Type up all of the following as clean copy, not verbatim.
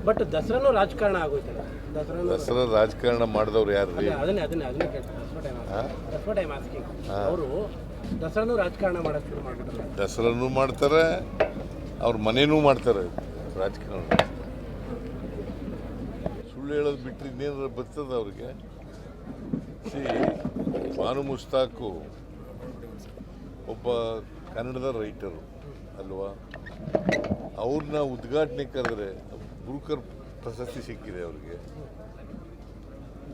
But ದಸರಾನು ರಾಜಕಾರಣ ಆಗೋಯ್ತಲ್ಲ. ದಸರಾ ರಾಜಕಾರಣ ಮಾಡಿದವ್ರು ಯಾರು ರೀ? ಅದನ್ನೇ ಟೈಮ್ ಆಸ್ಕಿಂಗ್. ಅವರು ದಸರಾನು ರಾಜಕಾರಣ ಮಾಡೋಕ್ಕೆ ಶುರು ಮಾಡ್ಬಿಟ್ರಲ್ಲ. ದಸರಾನು ಮಾಡ್ತಾರೆ, ಅವ್ರ ಮನೇನೂ ಮಾಡ್ತಾರೆ ರಾಜಕಾರಣ. ಸುಳ್ಳು ಹೇಳೋದು ಬಿಟ್ಟರೆ ಇನ್ನೇನಾರು ಬರ್ತದ ಅವ್ರಿಗೆ? ಬಾನು ಮುಸ್ತಾಕು ಒಬ್ಬ ಕನ್ನಡದ ರೈಟರು ಅಲ್ವಾ? ಅವ್ರನ್ನ ಉದ್ಘಾಟನೆ ಕರೆದ್ರೆ ಬ್ರೂಕರ್ ಪ್ರಶಸ್ತಿ ಸಿಕ್ಕಿದೆ ಅವ್ರಿಗೆ.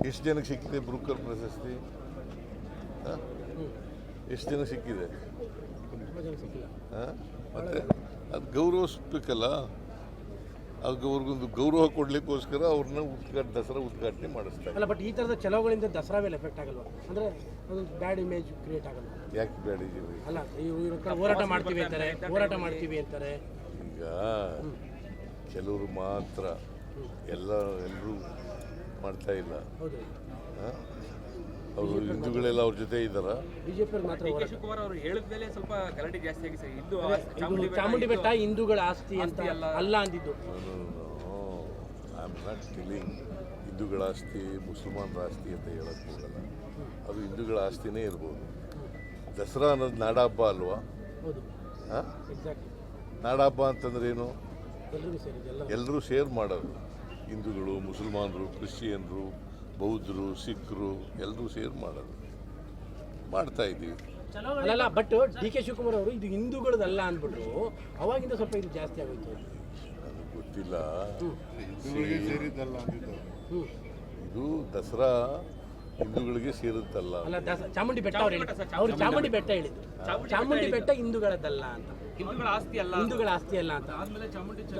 ಎಷ್ಟು ಜನಕ್ಕೆ ಸಿಕ್ಕಿದೆ ಬ್ರೂಕರ್ ಪ್ರಶಸ್ತಿ? ಎಷ್ಟು ಜನ ಸಿಕ್ಕಿದೆ? ಮತ್ತೆ ಅದು ಗೌರವಿಸ್ಬೇಕಲ್ಲ. ಅವ್ರಿಗೊಂದು ಗೌರವ ಕೊಡ್ಲಿಕ್ಕೋಸ್ಕರ ಅವ್ರನ್ನ ದಸರಾ ಉದ್ಘಾಟನೆ ಮಾಡಿಸ್ತಾರೆ. ಅಲ್ಲ, ಬಟ್ ಈ ಥರದ ಚಲೋಗಳಿಂದ ದಸರಾ ಮೇಲೆ ಎಫೆಕ್ಟ್ ಆಗಲ್ವಾ? ಅಂದರೆ ಒಂದು ಬ್ಯಾಡ್ ಇಮೇಜ್ ಕ್ರಿಯೇಟ್ ಆಗಲ್ಲ? ಯಾಕೆ ಬ್ಯಾಡ್ ಇದ್ದೀವಿ? ಅಲ್ಲ, ಹೋರಾಟ ಮಾಡ್ತೀವಿ ಅಂತಾರೆ, ಹೋರಾಟ ಮಾಡ್ತೀವಿ ಅಂತಾರೆ. ಈಗ ಕೆಲವರು ಮಾತ್ರ, ಎಲ್ಲರೂ ಮಾಡ್ತಾ ಇಲ್ಲ. ಹೌದು, ಅವರು ಹಿಂದೂಗಳೆಲ್ಲ ಅವ್ರ ಜೊತೆ ಇದ್ದಾರ. ಬಿಜೆಪಿ ಮಾತ್ರ. ಶಿವಕುಮಾರ್ ಅವರು ಹೇಳಿದ ಮೇಲೆ ಸ್ವಲ್ಪ ಗಲಾಟೆ ಜಾಸ್ತಿ ಆಗಿ ಚಾಮುಂಡಿ ಬೆಟ್ಟ ಹಿಂದೂಗಳ ಆಸ್ತಿ ಅಂತ ಅಲ್ಲ ಅಂದಿದ್ದು. ಐ ಆಮ್ ನಾಟ್ ಟೆಲಿಂಗ್ ಹಿಂದೂಗಳ ಆಸ್ತಿ ಮುಸಲ್ಮಾನರ ಆಸ್ತಿ ಅಂತ ಹೇಳಕ್ ಹೋಗಲ್ಲ. ಅದು ಹಿಂದೂಗಳ ಆಸ್ತಿನೇ ಇರ್ಬೋದು. ದಸರಾ ಅನ್ನೋದು ನಾಡಹಬ್ಬ ಅಲ್ವಾ? ಹೌದು, ನಾಡಹಬ್ಬ ಅಂತಂದ್ರೆ ಏನು? ಎಲ್ಲರೂ ಶೇರ್ ಮಾಡೋದು. ಹಿಂದೂಗಳು, ಮುಸಲ್ಮಾನರು, ಕ್ರಿಶ್ಚಿಯನ್ರು, ಬೌದ್ಧರು, ಸಿಖ್ರು ಎಲ್ಲರೂ ಶೇರ್ ಮಾಡೋದು. ಮಾಡ್ತಾ ಇದ್ದೀವಿ. ಅಲ್ಲ, ಬಟ್ ಡಿ ಕೆ ಶಿವಕುಮಾರ್ ಅವರು ಇದು ಹಿಂದೂಗಳದಲ್ಲ ಅಂದ್ಬಿಟ್ರು. ಅವಾಗಿಂದ ಸ್ವಲ್ಪ ಇದು ಜಾಸ್ತಿ ಆಗೋಯ್ತು. ನನಗೆ ಗೊತ್ತಿಲ್ಲ. ಇದು ದಸರಾ ಹಿಂದೂಗಳಿಗೆ ಸೇರುತ್ತಲ್ಲ. ಅಲ್ಲ, ಚಾಮುಂಡಿ ಬೆಟ್ಟ ಅವ್ರು ಚಾಮುಂಡಿ ಬೆಟ್ಟ ಹೇಳಿದ್ದು. ಚಾಮುಂಡಿ ಬೆಟ್ಟ ಹಿಂದೂಗಳದ್ದಲ್ಲ ಅಂತ, ಹಿಂದೂಗಳ ಆಸ್ತಿ ಅಲ್ಲ ಅಂತ.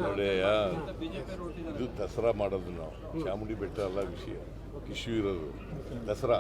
ನೋಡೆಯಾ, ಇದು ದಸರಾ ಮಾಡೋದು ನಾವು. ಚಾಮುಂಡಿ ಬೆಟ್ಟ ಅಲ್ಲ ವಿಷಯ. ಇಶ್ಯೂ ಇರೋದು ದಸರಾ.